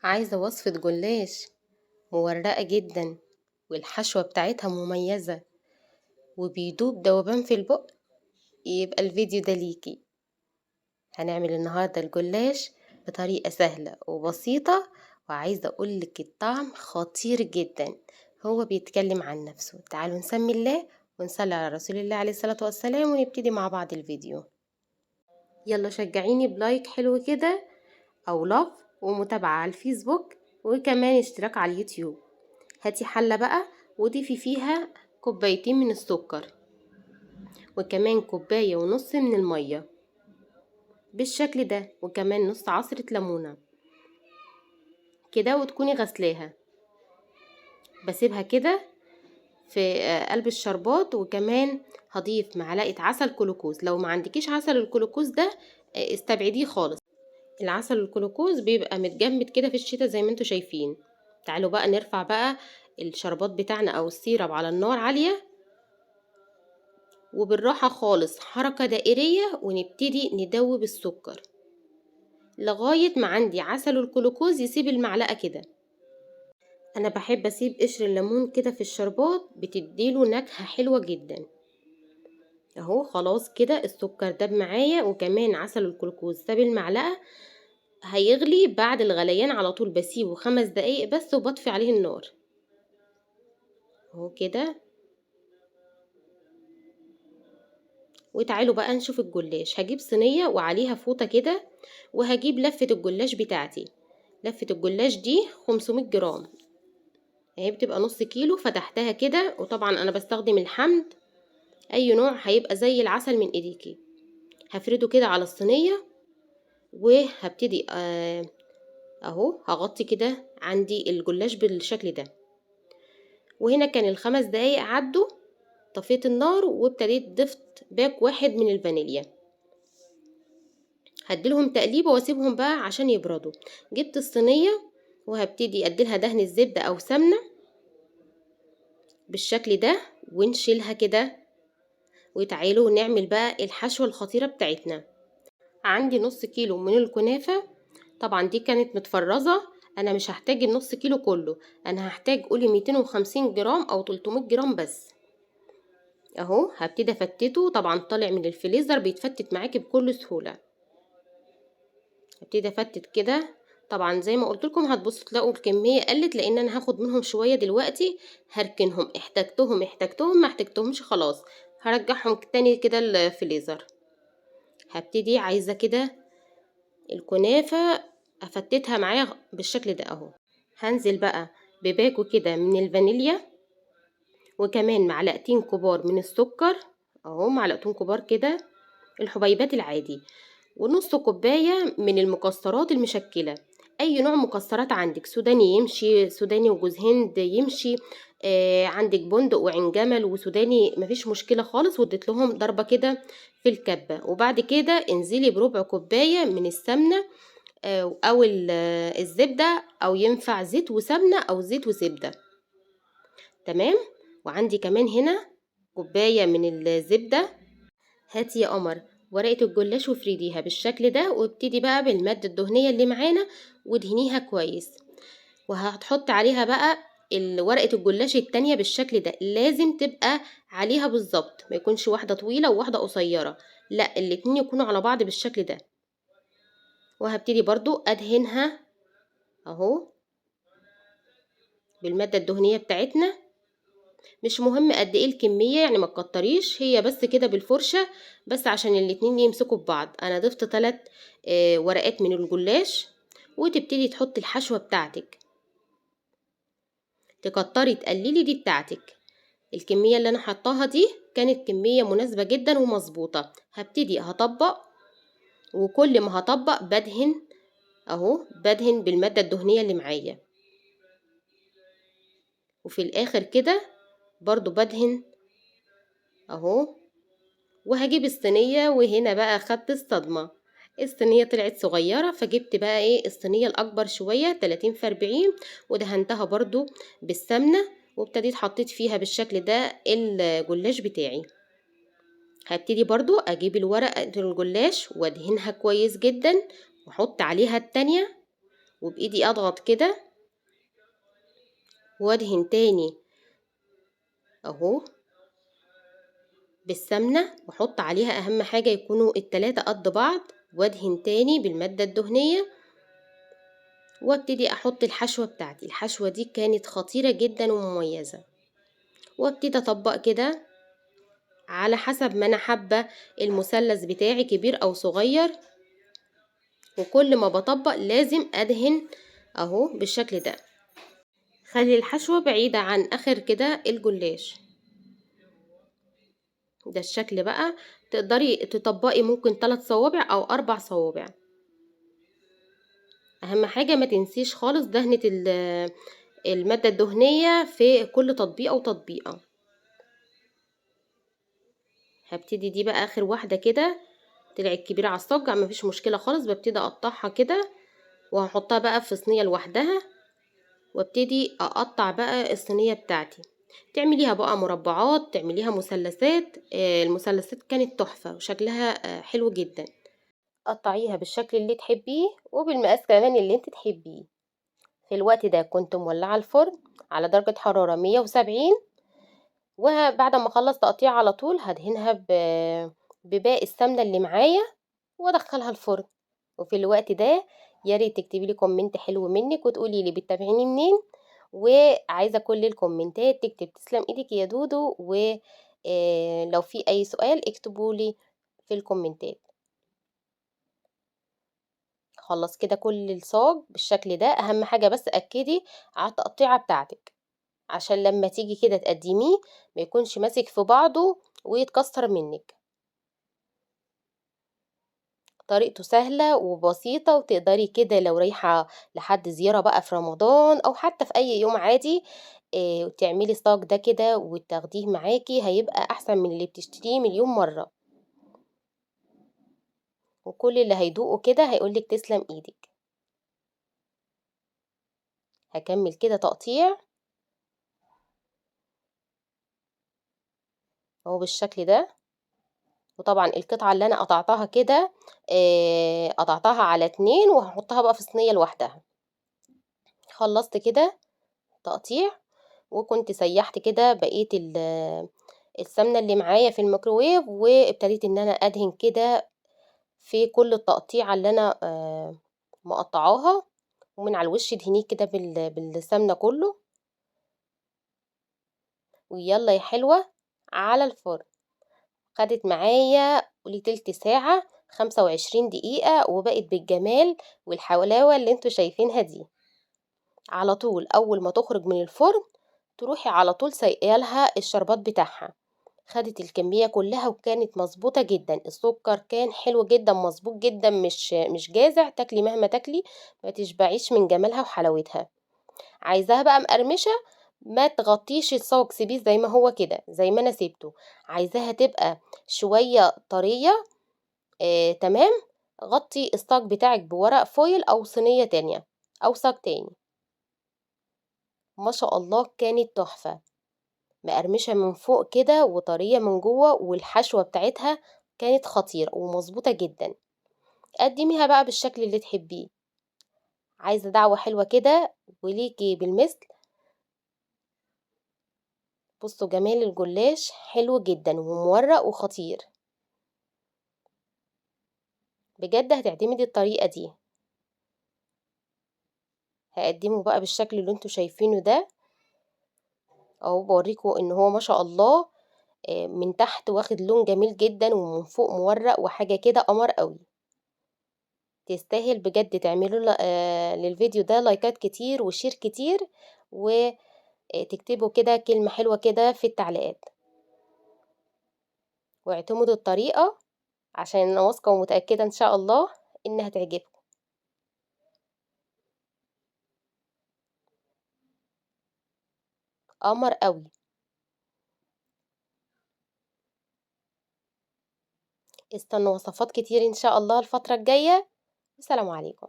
عايزة وصفة جلاش مورقة جدا، والحشوة بتاعتها مميزة وبيدوب دوبان في البق. يبقى الفيديو ده ليكي. هنعمل النهاردة الجلاش بطريقة سهلة وبسيطة، وعايزة اقولك الطعم خطير جدا. هو بيتكلم عن نفسه. تعالوا نسمي الله ونصلي على رسول الله عليه الصلاة والسلام ونبتدي مع بعض الفيديو. يلا شجعيني بلايك حلو كده، او لاف، ومتابعة على الفيسبوك، وكمان اشتراك على اليوتيوب. هاتي حلة بقى وضيفي فيها كوبايتين من السكر، وكمان كوباية ونص من المية بالشكل ده، وكمان نص عصرة ليمونة كده، وتكوني غسلاها. بسيبها كده في قلب الشربات. وكمان هضيف معلقة عسل كلوكوز. لو ما عندكيش عسل الكلوكوز ده استبعديه خالص. العسل الكلوكوز بيبقى متجمد كده في الشتاء زي ما انتوا شايفين. تعالوا بقى نرفع بقى الشربات بتاعنا او السيرب على النار عالية، وبالراحة خالص حركة دائرية، ونبتدي ندوب السكر لغاية ما عندي عسل الجلوكوز يسيب المعلقة كده. انا بحب اسيب قشر الليمون كده في الشربات، بتديله نكهة حلوة جدا. اهو خلاص كده السكر داب معايا، وكمان عسل الجلوكوز ساب المعلقة. هيغلي بعد الغليان على طول، بسيبه 5 دقايق بس وبطفي عليه النار. اهو كده. وتعالوا بقى نشوف الجلاش. هجيب صينية وعليها فوطة كده، وهجيب لفة الجلاش بتاعتي. لفة الجلاش دي 500 جرام، هي بتبقى نص كيلو. فتحتها كده، وطبعا انا بستخدم الحمد، اي نوع هيبقى زي العسل من ايديكي. هفرده كده على الصينية، وهبتدي اهو هغطي كده عندي الجلاش بالشكل ده. وهنا كان ال5 دقايق عدوا، طفيت النار وابتديت ضفت باك واحد من الفانيليا. هديلهم تقليبه واسيبهم بقى عشان يبردوا. جبت الصينية وهبتدي اديلها دهن الزبدة او سمنة بالشكل ده، ونشيلها كده. وتعالوا نعمل بقى الحشوة الخطيرة بتاعتنا. عندي نص كيلو من الكنافة، طبعا دي كانت متفرزة. انا مش هحتاج النص كيلو كله، انا هحتاج قولي 250 جرام او 300 جرام بس. اهو هبتدي افتته، طبعا طالع من الفريزر بيتفتت معاكي بكل سهولة. هبتدي افتت كده. طبعا زي ما قلت لكم هتبصوا تلاقوا الكميه قلت، لان انا هاخد منهم شويه دلوقتي. هركنهم، احتاجتهم ما احتاجتهمش خلاص هرجعهم تاني كده الفريزر. هبتدي عايزه كده الكنافه افتتها معايا بالشكل ده اهو. هنزل بقى بباكو كده من الفانيليا، وكمان معلقتين كبار من السكر اهو، معلقتين كبار كده الحبيبات العادي، ونص كوباية من المكسرات المشكلة. اي نوع مكسرات عندك، سوداني يمشي، سوداني وجوز هند يمشي، عندك بندق وعين جمل وسوداني مفيش مشكلة خالص. واديت لهم ضربة كده في الكبة. وبعد كده انزلي بربع كوباية من السمنة او الزبدة، او ينفع زيت وسمنة او زيت وزبدة. تمام. وعندي كمان هنا كوباية من الزبدة. هاتي يا قمر ورقة الجلاش وافرديها بالشكل ده، وابتدي بقى بالمادة الدهنية اللي معانا ودهنيها كويس. وهتحط عليها بقى ورقة الجلاش التانية بالشكل ده. لازم تبقى عليها بالظبط، ما يكونش واحدة طويلة وواحدة قصيرة، لا الاتنين يكونوا على بعض بالشكل ده. وهبتدي برضو ادهنها اهو بالمادة الدهنية بتاعتنا. مش مهم قد ايه الكمية، يعني ما تكتريش، هي بس كده بالفرشة بس عشان الاتنين يمسكوا ببعض. انا ضفت 3 ورقات من الجلاش. وتبتدي تحطي الحشوة بتاعتك، تكتري تقللي دي بتاعتك. الكمية اللي انا حطاها دي كانت كمية مناسبة جدا ومظبوطة. هبتدي هطبق، وكل ما هطبق بدهن اهو، بدهن بالمادة الدهنية اللي معايا. وفي الاخر كده برضو بدهن اهو. وهجيب الصينية، وهنا بقى خدت الصدمة. الصينية طلعت صغيرة، فجبت بقى ايه الصينية الاكبر شوية 30 في 40، ودهنتها برضو بالسمنة. وابتديت حطيت فيها بالشكل ده الجلاش بتاعي. هبتدي برضو اجيب الورقة الجلاش وادهنها كويس جدا، واحط عليها التانية، وبإيدي أضغط كده وأدهن تاني أهو بالسمنة، وأحط عليها أهم حاجة يكونوا ال3 قد بعض، وأدهن تاني بالمادة الدهنية، وابتدي أحط الحشوة بتاعتي. الحشوة دي كانت خطيرة جدا ومميزة، وابتدي أطبق كده على حسب ما أنا حابة المثلث بتاعي كبير أو صغير. وكل ما بطبق لازم أدهن أهو بالشكل ده. خلي الحشوة بعيدة عن آخر كده الجلاش. ده الشكل بقى. تقدري تطبقي ممكن 3 صوابع أو 4 صوابع. أهم حاجة ما تنسيش خالص دهنة المادة الدهنية في كل تطبيقة وتطبيقة. هبتدي دي بقى آخر واحدة كده، طلعت كبيرة على الصاج مفيش مشكلة خالص، ببتدي أقطعها كده وهحطها بقى في صينية لوحدها، وابتدي أقطع بقى الصينية بتاعتي. تعمليها بقى مربعات، تعمليها مثلثات. المثلثات كانت تحفة وشكلها حلو جدا. قطعيها بالشكل اللي تحبيه وبالمقاس كمان اللي انت تحبيه. في الوقت ده كنت مولعة الفرن على درجة حرارة 170، وبعد ما اخلص تقطيع على طول هدهنها بباقي السمنة اللي معايا وادخلها الفرن. وفي الوقت ده يا ريت تكتبي لي كومنت حلو منك وتقولي لي بتتابعيني منين، وعايزة كل الكومنتات تكتب تسلم ايدك يا دودو، ولو في اي سؤال اكتبوا لي في الكومنتات. خلص كده كل الصاج بالشكل ده. اهم حاجة بس اكدي على التقطيعة بتاعتك عشان لما تيجي كده تقدميه ما يكونش ماسك في بعضه ويتكسر منك. طريقته سهلة وبسيطة، وتقدري كده لو رايحة لحد زيارة بقى في رمضان أو حتى في أي يوم عادي تعملي الصاج ده كده وتاخديه معاكي، هيبقى أحسن من اللي بتشتريه مليون مرة. وكل اللي هيدوقه كده هيقولك تسلم ايدك. هكمل كده تقطيع اهو بالشكل ده. وطبعا القطعة اللي أنا قطعتها كده قطعتها على 2 وهحطها بقى في صينية لوحدها. خلصت كده تقطيع، وكنت سيحت كده بقية السمنة اللي معايا في الميكروويف، وابتديت ان انا ادهن كده في كل التقطيعة اللي انا مقطعاها، ومن على الوش ادهنيه كده بالسمنة كله. ويلا يا حلوة على الفرن. خدت معايا قولي تلت ساعة، 25 دقيقة، وبقت بالجمال والحلاوة اللي انتوا شايفينها دي. على طول اول ما تخرج من الفرن تروحي على طول سايقالها الشربات بتاعها. خدت الكمية كلها وكانت مظبوطة جدا. السكر كان حلو جدا مظبوط جدا، مش جازع، تاكلي مهما تاكلي ما تشبعيش من جمالها وحلاوتها. عايزاها بقى مقرمشة، ما تغطيش الصاج، سيبيه زي ما هو كده زي ما انا سيبته. عايزاها تبقى شوية طرية تمام، غطي الصاج بتاعك بورق فويل او صينية تانية او صاج تاني. ما شاء الله كانت تحفة، مقرمشة من فوق كده وطرية من جوه، والحشوة بتاعتها كانت خطيرة ومظبوطة جدا. قدميها بقى بالشكل اللي تحبيه. عايزة دعوة حلوة كده وليكي بالمثل. بصوا جمال الجلاش حلو جدا ومورق وخطير، بجد هتعتمدي الطريقة دي. هقدمه بقى بالشكل اللي انتوا شايفينه ده اهو، بوريكم ان هو ما شاء الله من تحت واخد لون جميل جدا ومن فوق مورق وحاجة كده قمر قوي. تستاهل بجد تعملوا للفيديو ده لايكات كتير وشير كتير، وتكتبوا كده كلمة حلوة كده في التعليقات، واعتمدوا الطريقة عشان انا واثقة ومتأكدة ان شاء الله انها تعجبكم. قمر قوي. استنوا وصفات كتير ان شاء الله الفترة الجاية. السلام عليكم.